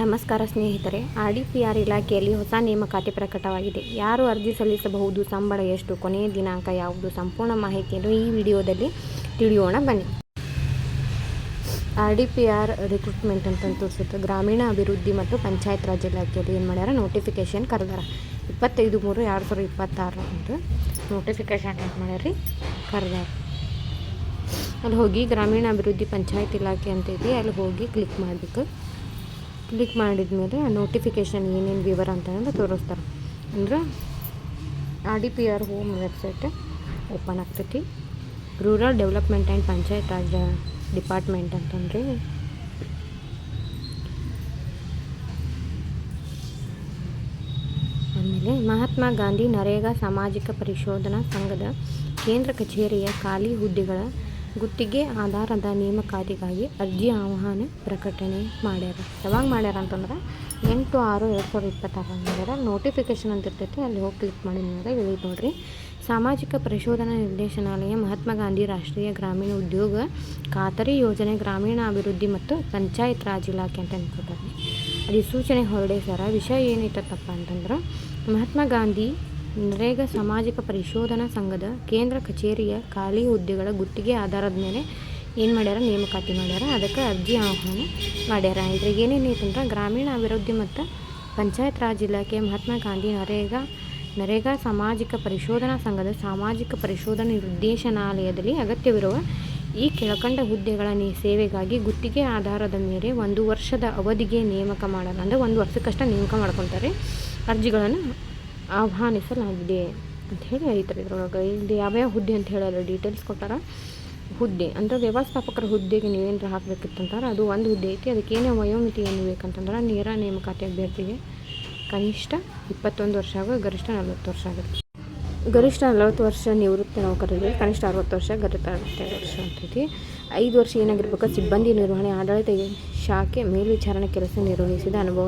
ನಮಸ್ಕಾರ ಸ್ನೇಹಿತರೆ, RDPR ಇಲಾಖೆಯಲ್ಲಿ ಹೊಸ ನೇಮಕಾತಿ ಪ್ರಕಟವಾಗಿದೆ. ಯಾರು ಅರ್ಜಿ ಸಲ್ಲಿಸಬಹುದು, ಸಂಬಳ ಎಷ್ಟು, ಕೊನೆಯ ದಿನಾಂಕ ಯಾವುದು, ಸಂಪೂರ್ಣ ಮಾಹಿತಿಯನ್ನು ಈ ವಿಡಿಯೋದಲ್ಲಿ ತಿಳಿಯೋಣ ಬನ್ನಿ. RDPR ರಿಕ್ರೂಟ್ಮೆಂಟ್ ಅಂತ ತೋರಿಸುತ್ತೆ. ಗ್ರಾಮೀಣ ಅಭಿವೃದ್ಧಿ ಮತ್ತು ಪಂಚಾಯತ್ ರಾಜ್ ಇಲಾಖೆಯಲ್ಲಿ ಏನು ಮಾಡ್ಯಾರ, ನೋಟಿಫಿಕೇಶನ್ ಕರೆದಾರ. 25/3/2026 ಅಂತ ನೋಟಿಫಿಕೇಶನ್ ಏನು ಮಾಡ್ಯಾರ ಕರೆದಾರ. ಅಲ್ಲಿ ಹೋಗಿ ಗ್ರಾಮೀಣ ಅಭಿವೃದ್ಧಿ ಪಂಚಾಯತ್ ಇಲಾಖೆ ಅಂತ ಇದೆ, ಅಲ್ಲಿ ಹೋಗಿ ಕ್ಲಿಕ್ ಮಾಡಬೇಕು. ಕ್ಲಿಕ್ ಮಾಡಿದ ಮೇಲೆ ಆ ನೋಟಿಫಿಕೇಷನ್ ಏನೇನು ವಿವರ ಅಂತಂದ್ರೆ ತೋರಿಸ್ತಾರೆ. ಅಂದ್ರೆ RDPR ಹೋಮ್ ವೆಬ್ಸೈಟ್ ಓಪನ್ ಆಗ್ತೈತಿ. Rural development and panchayat Raj department ಅಂತಂದರೆ ಆಮೇಲೆ ಮಹಾತ್ಮ ಗಾಂಧಿ ನರೇಗಾ ಸಾಮಾಜಿಕ ಪರಿಶೋಧನಾ ಸಂಘದ ಕೇಂದ್ರ ಕಚೇರಿಯ ಖಾಲಿ ಹುದ್ದೆಗಳ ಗುತ್ತಿಗೆ ಆಧಾರದ ನೇಮಕಾತಿಗಾಗಿ ಅರ್ಜಿ ಆಹ್ವಾನ ಪ್ರಕಟಣೆ ಮಾಡ್ಯಾರ. ಯಾವಾಗ ಮಾಡ್ಯಾರ ಅಂತಂದ್ರೆ 8/6/2026 ಮಾಡ್ಯಾರ. ನೋಟಿಫಿಕೇಶನ್ ಅಂತ ಇರ್ತೈತಿ, ಅಲ್ಲಿ ಹೋಗಿ ಕ್ಲಿಕ್ ಮಾಡಿದ ಮೇಲೆ ಇಲ್ಲಿ ನೋಡ್ರಿ, ಸಾಮಾಜಿಕ ಪರಿಶೋಧನಾ ನಿರ್ದೇಶನಾಲಯ, ಮಹಾತ್ಮ ಗಾಂಧಿ ರಾಷ್ಟ್ರೀಯ ಗ್ರಾಮೀಣ ಉದ್ಯೋಗ ಖಾತರಿ ಯೋಜನೆ, ಗ್ರಾಮೀಣ ಅಭಿವೃದ್ಧಿ ಮತ್ತು ಪಂಚಾಯತ್ ರಾಜ್ ಇಲಾಖೆ ಅಂತ ಅನ್ಕೊತಾರೆ. ಅಧಿಸೂಚನೆ ಹೊರಡಿಸ್ಯಾರ. ವಿಷಯ ಏನಿತ್ತಪ್ಪ ಅಂತಂದ್ರೆ, ಮಹಾತ್ಮ ಗಾಂಧಿ ನರೇಗಾ ಸಾಮಾಜಿಕ ಪರಿಶೋಧನಾ ಸಂಘದ ಕೇಂದ್ರ ಕಚೇರಿಯ ಖಾಲಿ ಹುದ್ದೆಗಳ ಗುತ್ತಿಗೆ ಆಧಾರದ ಮೇಲೆ ಏನು ಮಾಡ್ಯಾರ, ನೇಮಕಾತಿ ಮಾಡ್ಯಾರ. ಅದಕ್ಕೆ ಅರ್ಜಿ ಆಹ್ವಾನ ಮಾಡ್ಯಾರ. ಇದ್ರಾಗ ಏನೇನೈತಂದ್ರೆ, ಗ್ರಾಮೀಣ ಅಭಿವೃದ್ಧಿ ಮತ್ತು ಪಂಚಾಯತ್ ರಾಜ್ ಇಲಾಖೆ, ಮಹಾತ್ಮ ಗಾಂಧಿ ನರೇಗಾ ಸಾಮಾಜಿಕ ಪರಿಶೋಧನಾ ಸಂಘದ ಸಾಮಾಜಿಕ ಪರಿಶೋಧನಾ ನಿರ್ದೇಶನಾಲಯದಲ್ಲಿ ಅಗತ್ಯವಿರುವ ಈ ಕೆಳಕಂಡ ಹುದ್ದೆಗಳ ಸೇವೆಗಾಗಿ ಗುತ್ತಿಗೆ ಆಧಾರದ ಮೇಲೆ 1 ವರ್ಷದ ಅವಧಿಗೆ ನೇಮಕ ಮಾಡಲ್ಲ. ಅಂದರೆ 1 ವರ್ಷಕ್ಕಷ್ಟೇ ನೇಮಕ ಮಾಡ್ಕೊತಾರೆ. ಅರ್ಜಿಗಳನ್ನು ಆಹ್ವಾನಿಸಲಾಗಿದೆ ಅಂತ ಹೇಳಿ ಐತ್ರಿ. ಇದ್ರೊಳಗೆ ಇಲ್ಲಿ ಯಾವ್ಯಾವ ಹುದ್ದೆ ಅಂತ ಹೇಳಲ್ಲ, ಡೀಟೇಲ್ಸ್ ಕೊಟ್ಟಾರ. ಹುದ್ದೆ ಅಂದರೆ ವ್ಯವಸ್ಥಾಪಕರ ಹುದ್ದೆಗೆ ನೀವೇನಾರ ಹಾಕಬೇಕಿತ್ತಂತಾರೆ, ಅದು ಒಂದು ಹುದ್ದೆ ಐತಿ. ಅದಕ್ಕೇನೇ ವಯೋಮಿತಿ ಏನು ಬೇಕಂತಂದ್ರೆ, ನೇರ ನೇಮಕಾತಿ ಅಭ್ಯರ್ಥಿಗೆ ಕನಿಷ್ಠ 21 ವರ್ಷ ಹಾಗೂ ಗರಿಷ್ಠ 40 ವರ್ಷ ಆಗುತ್ತೆ. ಗರಿಷ್ಠ 40 ವರ್ಷ ನಿವೃತ್ತ ನೌಕರರಿಗೆ, ಕನಿಷ್ಠ 60 ವರ್ಷ, ಗರಿಷ್ಠ 62 ವರ್ಷ ಅಂತೈತಿ. 5 ವರ್ಷ ಏನಾಗಿರ್ಬೇಕು, ಸಿಬ್ಬಂದಿ ನಿರ್ವಹಣೆ ಆಡಳಿತ ಶಾಖೆ ಮೇಲ್ವಿಚಾರಣೆ ಕೆಲಸ ನಿರ್ವಹಿಸಿದ ಅನುಭವ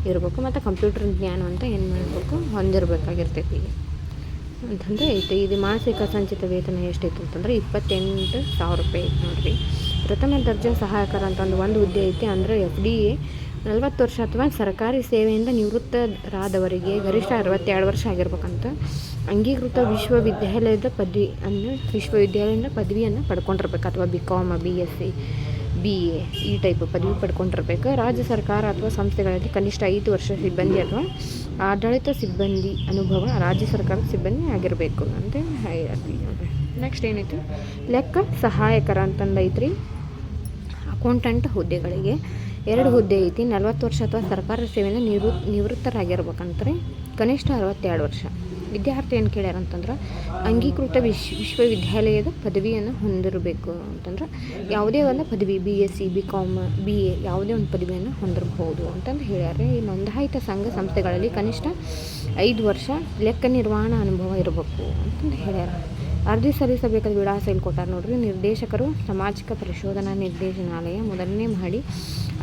ಇರಬೇಕು ಮತ್ತು ಕಂಪ್ಯೂಟರ್ ಜ್ಞಾನ ಅಂತ ಏನು ಮಾಡಬೇಕು, ಹೊಂದಿರಬೇಕಾಗಿರ್ತೈತಿ ಅಂತಂದರೆ ಐತೆ. ಇದು ಮಾಸಿಕ ಸಂಚಿತ ವೇತನ ಎಷ್ಟೈತೆ ಅಂತಂದ್ರೆ 28,000 ರೂಪಾಯಿ ಐತೆ ನೋಡಿರಿ. ಪ್ರಥಮ ದರ್ಜೆ ಸಹಾಯಕರ ಅಂತಂದು ಒಂದು ಹುದ್ದೆ ಐತಿ. ಅಂದರೆ FDA 40 ವರ್ಷ ಅಥವಾ ಸರ್ಕಾರಿ ಸೇವೆಯಿಂದ ನಿವೃತ್ತರಾದವರಿಗೆ ಗರಿಷ್ಠ 62 ವರ್ಷ ಆಗಿರ್ಬೇಕಂತ. ಅಂಗೀಕೃತ ವಿಶ್ವವಿದ್ಯಾಲಯದಿಂದ ಪದವಿಯನ್ನು ಪಡ್ಕೊಂಡಿರ್ಬೇಕು, ಅಥವಾ BCom, BSc, BA ಈ ಟೈಪ್ ಪದವಿ ಪಡ್ಕೊಂಡಿರ್ಬೇಕು. ರಾಜ್ಯ ಸರ್ಕಾರ ಅಥವಾ ಸಂಸ್ಥೆಗಳಲ್ಲಿ ಕನಿಷ್ಠ 5 ವರ್ಷ ಸಿಬ್ಬಂದಿ ಅಥವಾ ಆಡಳಿತ ಸಿಬ್ಬಂದಿ ಅನುಭವ ರಾಜ್ಯ ಸರ್ಕಾರದ ಸಿಬ್ಬಂದಿ ಆಗಿರಬೇಕು ಅಂತ ಹೇಳ್ತೀವಿ. ನೆಕ್ಸ್ಟ್ ಏನೈತಿ, ಲೆಕ್ಕ ಸಹಾಯಕರ ಅಂತಂದೈತ್ರಿ. ಅಕೌಂಟೆಂಟ್ ಹುದ್ದೆಗಳಿಗೆ 2 ಹುದ್ದೆ ಐತಿ. 40 ವರ್ಷ ಅಥವಾ ಸರ್ಕಾರ ಸೇವೆಯಿಂದ ನಿವೃತ್ತರಾಗಿರ್ಬೇಕಂದ್ರೆ ಕನಿಷ್ಠ 62 ವರ್ಷ. ವಿದ್ಯಾರ್ಥಿ ಏನು ಕೇಳ್ಯಾರ ಅಂತಂದ್ರೆ, ಅಂಗೀಕೃತ ವಿಶ್ವವಿದ್ಯಾಲಯದ ಪದವಿಯನ್ನು ಹೊಂದಿರಬೇಕು ಅಂತಂದ್ರೆ ಯಾವುದೇ ಒಂದು ಪದವಿ, BSc, BCom, BA ಯಾವುದೇ ಒಂದು ಪದವಿಯನ್ನು ಹೊಂದಿರಬಹುದು ಅಂತಂದು ಹೇಳ್ಯಾರ. ಈ ನೋಂದಾಯಿತ ಸಂಘ ಸಂಸ್ಥೆಗಳಲ್ಲಿ ಕನಿಷ್ಠ 5 ವರ್ಷ ಲೆಕ್ಕ ನಿರ್ವಹಣಾ ಅನುಭವ ಇರಬೇಕು ಅಂತಂದು ಹೇಳ್ಯಾರ. ಅರ್ಜಿ ಸಲ್ಲಿಸಬೇಕಾದ ವಿಳಾಸ ಇಲ್ಲಿ ಕೊಟ್ಟಾರ ನೋಡ್ರಿ. ನಿರ್ದೇಶಕರು, ಸಾಮಾಜಿಕ ಪರಿಶೋಧನಾ ನಿರ್ದೇಶನಾಲಯ, 1ನೇ ಮಹಡಿ,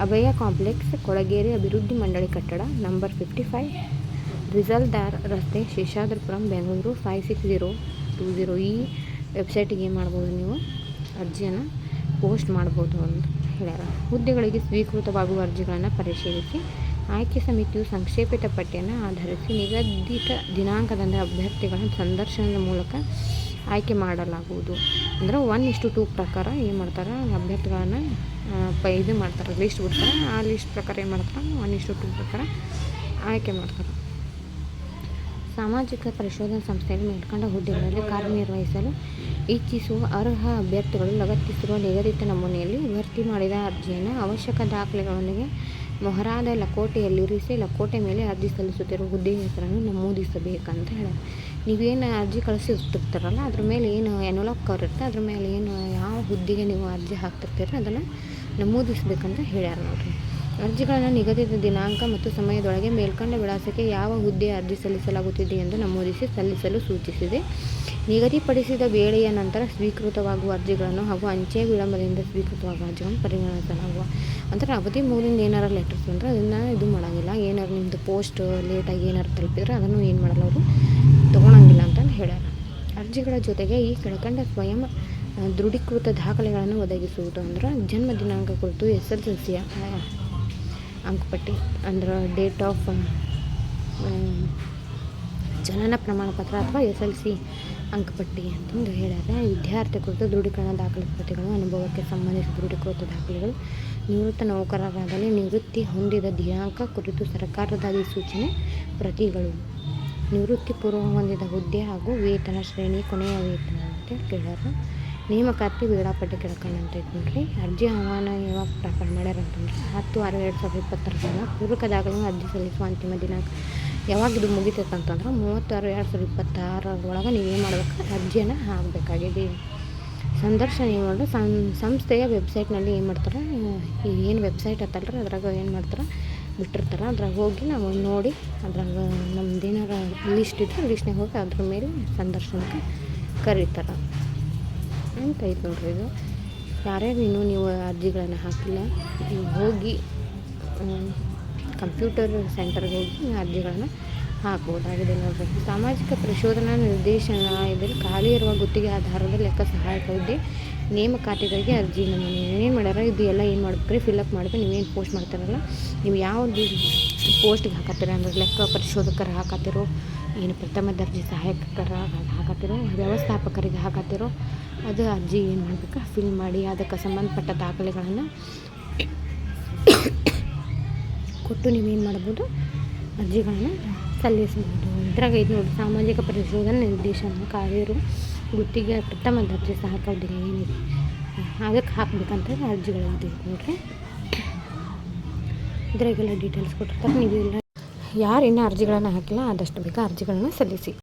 ಅಭಯ ಕಾಂಪ್ಲೆಕ್ಸ್, ಕೊಳಗೇರಿ ಅಭಿವೃದ್ಧಿ ಮಂಡಳಿ ಕಟ್ಟಡ, ನಂಬರ್ 55, ರಿಜಲ್ದಾರ್ ರಸ್ತೆ, ಶೇಷಾದ್ರಿಪುರಂ, ಬೆಂಗಳೂರು 56020. ಈ ವೆಬ್ಸೈಟಿಗೆ ಏನು ಮಾಡ್ಬೋದು, ನೀವು ಅರ್ಜಿಯನ್ನು ಪೋಸ್ಟ್ ಮಾಡ್ಬೋದು ಅಂತ ಹೇಳ್ಯಾರ. ಹುದ್ದೆಗಳಿಗೆ ಸ್ವೀಕೃತವಾಗುವ ಅರ್ಜಿಗಳನ್ನು ಪರಿಶೀಲಿಸಿ ಆಯ್ಕೆ ಸಮಿತಿಯು ಸಂಕ್ಷೇಪಿತ ಪಟ್ಟಿಯನ್ನು ಆಧರಿಸಿ ನಿಗದಿತ ದಿನಾಂಕದಂದು ಅಭ್ಯರ್ಥಿಗಳನ್ನು ಸಂದರ್ಶನದ ಮೂಲಕ ಆಯ್ಕೆ ಮಾಡಲಾಗುವುದು. ಅಂದರೆ 1:2 ಪ್ರಕಾರ ಏನು ಮಾಡ್ತಾರೆ, ಅಭ್ಯರ್ಥಿಗಳನ್ನು ಇದು ಮಾಡ್ತಾರೆ, ಲಿಸ್ಟ್ ಬಿಡ್ತಾರೆ. ಆ ಲಿಸ್ಟ್ ಪ್ರಕಾರ ಏನು ಮಾಡ್ತಾರೆ, 1:2 ಪ್ರಕಾರ ಆಯ್ಕೆ ಮಾಡ್ತಾರೆ. ಸಾಮಾಜಿಕ ಪರಿಶೋಧನಾ ಸಂಸ್ಥೆಯಲ್ಲಿ ಮೇಲ್ಕಂಡ ಹುದ್ದೆಗಳಲ್ಲಿ ಕಾರ್ಯನಿರ್ವಹಿಸಲು ಇಚ್ಛಿಸುವ ಅರ್ಹ ಅಭ್ಯರ್ಥಿಗಳು ಲಗತ್ತಿಸಿರುವ ನಿಗದಿತ ನಮೂನೆಯಲ್ಲಿ ಭರ್ತಿ ಮಾಡಿದ ಅರ್ಜಿಯನ್ನು ಅವಶ್ಯಕ ದಾಖಲೆಗಳೊಂದಿಗೆ ಮೊಹರಾದ ಲಕೋಟೆಯಲ್ಲಿರಿಸಿ ಲಕೋಟೆ ಮೇಲೆ ಅರ್ಜಿ ಸಲ್ಲಿಸುತ್ತಿರುವ ಹುದ್ದೆಯ ಹೆಸರನ್ನು ನಮೂದಿಸಬೇಕಂತ ಹೇಳ್ಯಾರ. ನೀವೇನು ಅರ್ಜಿ ಕಳಿಸಿರ್ತಿರ್ತಾರಲ್ಲ, ಅದ್ರ ಮೇಲೆ ಏನು ಎನ್ವಲಪ್ ಕವರ್ ಇರುತ್ತೆ, ಅದ್ರ ಮೇಲೆ ಏನು ಯಾವ ಹುದ್ದೆಗೆ ನೀವು ಅರ್ಜಿ ಹಾಕ್ತಿರ್ತೀರ ಅದನ್ನು ನಮೂದಿಸಬೇಕಂತ ಹೇಳ್ಯಾರ ನೋಡ್ರಿ. ಅರ್ಜಿಗಳನ್ನು ನಿಗದಿತ ದಿನಾಂಕ ಮತ್ತು ಸಮಯದೊಳಗೆ ಮೇಲ್ಕಂಡ ವಿಳಾಸಕ್ಕೆ ಯಾವ ಹುದ್ದೆ ಅರ್ಜಿ ಸಲ್ಲಿಸಲಾಗುತ್ತಿದೆ ಎಂದು ನಮೂದಿಸಿ ಸಲ್ಲಿಸಲು ಸೂಚಿಸಿದೆ. ನಿಗದಿಪಡಿಸಿದ ವೇಳೆಯ ನಂತರ ಸ್ವೀಕೃತವಾಗುವ ಅರ್ಜಿಗಳನ್ನು ಹಾಗೂ ಅಂಚೆ ವಿಳಂಬದಿಂದ ಸ್ವೀಕೃತವಾಗುವ ಅರ್ಜಿಗಳನ್ನು ಪರಿಗಣಿಸಲಾಗುವ. ಅಂದರೆ ಅವಧಿ ಮೂಲಿಂದ ಏನಾರು ಲೆಟರ್ಸ್ ಅಂದರೆ ಅದನ್ನು ಇದು ಮಾಡೋಂಗಿಲ್ಲ. ಏನಾರು ನಿಮ್ಮದು ಪೋಸ್ಟ್ ಲೇಟಾಗಿ ಏನಾರು ತಲುಪಿದ್ರೆ ಅದನ್ನು ಏನು ಮಾಡಲ್ಲ, ಅವರು ತೊಗೊಳಂಗಿಲ್ಲ ಅಂತಂದು ಹೇಳ್ಯಾರ. ಅರ್ಜಿಗಳ ಜೊತೆಗೆ ಈ ಕೆಳಕಂಡ ಸ್ವಯಂ ದೃಢೀಕೃತ ದಾಖಲೆಗಳನ್ನು ಒದಗಿಸುವುದು. ಅಂದ್ರೆ ಜನ್ಮ ದಿನಾಂಕ ಕುರಿತು SSLC ಅಂಕಪಟ್ಟಿ ಅಂದ್ರೆ ಡೇಟ್ ಆಫ್ ಜನನ ಪ್ರಮಾಣ ಪತ್ರ ಅಥವಾ SLC ಅಂಕಪಟ್ಟಿ ಅಂತಂದು ಹೇಳ್ಯಾರ. ವಿದ್ಯಾರ್ಥಿ ಕುರಿತು ದೃಢೀಕರಣ ದಾಖಲೆ ಪ್ರತಿಗಳು, ಅನುಭವಕ್ಕೆ ಸಂಬಂಧಿಸಿದ ದೃಢೀಕೃತ ದಾಖಲೆಗಳು, ನಿವೃತ್ತ ನೌಕರರಾದಲ್ಲಿ ನಿವೃತ್ತಿ ಹೊಂದಿದ ದಿನಾಂಕ ಕುರಿತು ಸರ್ಕಾರದ ಅಧಿಸೂಚನೆ ಪ್ರತಿಗಳು, ನಿವೃತ್ತಿ ಪೂರ್ವ ಹೊಂದಿದ ಹುದ್ದೆ ಹಾಗೂ ವೇತನ ಶ್ರೇಣಿ, ಕೊನೆಯ ವೇತನ ಅಂತ ಕೇಳ್ಯಾರ. ನೇಮಕಾತಿ ವೇಳಾಪಟ್ಟಿ ಕೆಳಕಂಡು ಅಂತ ಐತೆ ನೋಡ್ರಿ. ಅರ್ಜಿ ಆಹ್ವಾನ ಯಾವಾಗ ಪ್ರಕರಣ ಮಾಡ್ಯಾರ ಅಂತಂದ್ರೆ 10/6/2020 ಪೂರಕ ದಾಖಲೆಗಳನ್ನು ಅರ್ಜಿ ಸಲ್ಲಿಸುವ ಅಂತಿಮ ದಿನಾಂಕ ಯಾವಾಗ ಇದು ಮುಗಿತೈತೆ ಅಂತಂದ್ರೆ 30/6/2026 ಒಳಗೆ ನೀವೇನು ಮಾಡ್ಬೇಕು, ಅರ್ಜಿಯನ್ನು ಹಾಕಬೇಕಾಗಿದೆ. ಸಂದರ್ಶನ ಏನು ಮಾಡಿದ್ರೆ ಸಂಸ್ಥೆಯ ವೆಬ್ಸೈಟ್ನಲ್ಲಿ ಏನು ಮಾಡ್ತಾರೆ, ಏನು ವೆಬ್ಸೈಟ್ ಅತ್ತಲ್ರಿ ಅದ್ರಾಗ ಏನು ಮಾಡ್ತಾರೆ ಬಿಟ್ಟಿರ್ತಾರೆ. ಅದ್ರಾಗ ಹೋಗಿ ನಾವು ನೋಡಿ ಅದ್ರಾಗ ನಮ್ದು ಏನಾರ ಲಿಸ್ಟ್ ಇದ್ರೆ ಲಿಸ್ಟ್ನಾಗ ಹೋಗಿ ಅದ್ರ ಮೇಲೆ ಸಂದರ್ಶನಕ್ಕೆ ಕರೀತಾರೆ ಅಂತ ಐತೆ ನೋಡ್ರಿ. ಇದು ಯಾರ್ಯಾರು ಇನ್ನೂ ನೀವು ಅರ್ಜಿಗಳನ್ನು ಹಾಕಿಲ್ಲ, ನೀವು ಹೋಗಿ ಕಂಪ್ಯೂಟರ್ ಸೆಂಟರ್ಗೆ ಹೋಗಿ ಅರ್ಜಿಗಳನ್ನು ಹಾಕ್ಬೋದಾಗಿದೆ ನೋಡ್ರಿ. ಸಾಮಾಜಿಕ ಪರಿಶೋಧನಾ ನಿರ್ದೇಶನಾಲಯದಲ್ಲಿ ಖಾಲಿ ಇರುವ ಗುತ್ತಿಗೆ ಆಧಾರದ ಲೆಕ್ಕ ಸಹಾಯಕ ಹುದ್ದೆ ನೇಮಕಾತಿಗಳಿಗೆ ಅರ್ಜಿ ನಮೂನೆ ಏನೇನು ಮಾಡ್ಯಾರ ಇದು ಎಲ್ಲ ಏನು ಮಾಡ್ಬೇಕ್ರಿ, ಫಿಲ್ಅಪ್ ಮಾಡಬೇಕು. ನೀವೇನು ಪೋಸ್ಟ್ ಮಾಡ್ತಾರಲ್ಲ, ನೀವು ಯಾವುದು ಪೋಸ್ಟಿಗೆ ಹಾಕತ್ತೀರ ಅಂದ್ರೆ ಲೆಕ್ಕ ಪರಿಶೋಧಕರು ಹಾಕತ್ತಿರೋ, ಏನು ಪ್ರಥಮ ದರ್ಜೆ ಸಹಾಯಕರ ಹಾಕತ್ತಿರೋ, ವ್ಯವಸ್ಥಾಪಕರಿಗೆ ಹಾಕತ್ತಿರೋ, ಅದು ಅರ್ಜಿ ಏನು ಮಾಡಬೇಕು ಫಿಲ್ ಮಾಡಿ ಅದಕ್ಕೆ ಸಂಬಂಧಪಟ್ಟ ದಾಖಲೆಗಳನ್ನು ಕೊಟ್ಟು ನೀವೇನು ಮಾಡ್ಬೋದು, ಅರ್ಜಿಗಳನ್ನು ಸಲ್ಲಿಸ್ಬೋದು. ಇದ್ರಾಗ ಇದು ನೋಡಿ, ಸಾಮಾಜಿಕ ಪರಿಶೋಧನಾ ನಿರ್ದೇಶನ ಖಾಲಿ ಇರುವ ಗುತ್ತಿಗೆ ಪ್ರಥಮ ದರ್ಜೆ ಸಹಾಯಕ ಹುದ್ದೆಗೆ ಏನಿದೆ ಅದಕ್ಕೆ ಹಾಕ್ಬೇಕಂತ ಅರ್ಜಿಗಳಿದೆ ನೋಡ್ರಿ. ಇದ್ರಾಗೆಲ್ಲ ಡೀಟೇಲ್ಸ್ ಕೊಟ್ಟಿರ್ತಾರೆ. ನೀವೆಲ್ಲ ಯಾರು ಇನ್ನೂ ಅರ್ಜಿಗಳನ್ನು ಹಾಕಿಲ್ಲ ಆದಷ್ಟು ಬೇಗ ಅರ್ಜಿಗಳನ್ನು ಸಲ್ಲಿಸಿ.